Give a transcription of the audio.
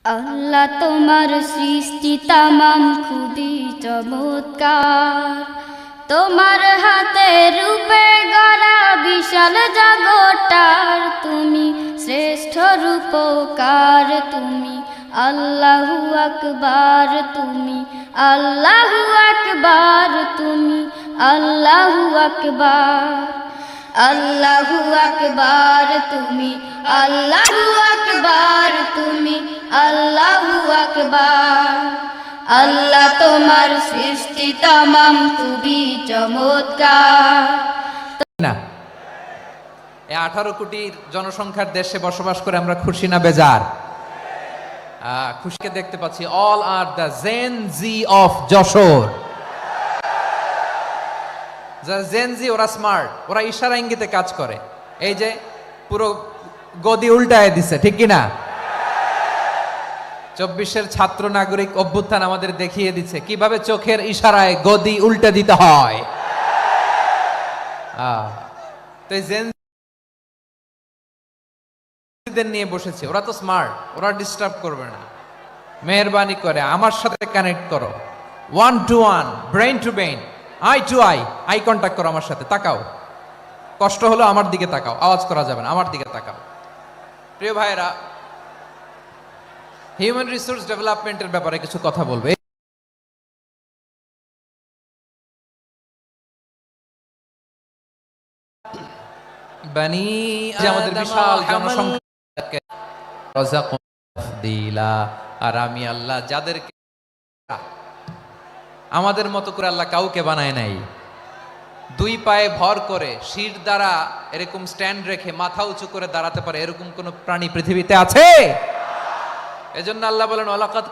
আল্লাহ তোমার সৃষ্টি তামাম খুবই চমৎকার, তোমার হাতে রূপে গড়া বিশাল জগৎটার তুমি শ্রেষ্ঠ রূপকার। তুমি আল্লাহু আকবার, তুমি আল্লাহু আকবার, তুমি আল্লাহু আকবার, আল্লাহু আকবার, তুমি আল্লাহু আকবার, তুমি আল্লাহু আকবার। আল্লাহ তোমার সৃষ্টি তামাম খুবই চমৎকার। না, এই 18 কোটি জনসংখ্যার দেশে বসবাস করে আমরা খুশি না বেজার? খুশিকে দেখতে পাচ্ছি। All are the Gen Z of Jessore. যারা জেন জি, ওরা স্মার্ট, ওরা ইশারা ইঙ্গিতে কাজ করে। এই যে পুরো গদি উল্টায় দিছে, ঠিক কিনা? 24-এর ছাত্র নাগরিক অভ্যুত্থান আমাদের দেখিয়ে দিচ্ছে কিভাবে চোখের ইশারায় গদি উল্টে দিতে হয়। তো জেন নিয়ে বসেছে, ওরা তো স্মার্ট, ওরা ডিস্টার্ব করবে না। মেহেরবানি করে আমার সাথে কানেক্ট করো, 1 to 1, brain to brain, eye to eye contact করো, আমার সাথে তাকাও। কষ্ট হলো আমার দিকে তাকাও, আওয়াজ করা যাবে না, আমার দিকে তাকাও। প্রিয় ভাইয়েরা, হিউম্যান রিসোর্স ডেভেলপমেন্টের ব্যাপারে কিছু কথা বলবে। বানি আমাদের বিশাল জনসংখ্যা, আর আমি আল্লাহ যাদেরকে আমাদের মতো করে আল্লাহ কাউকে বানায় নাই। 2 পায়ে ভর করে শির দ্বারা এরকম স্ট্যান্ড রেখে মাথা উঁচু করে দাঁড়াতে পারে এরকম কোন প্রাণী পৃথিবীতে আছে? এজন্য আল্লাহ বলেন ওয়ালাকাদ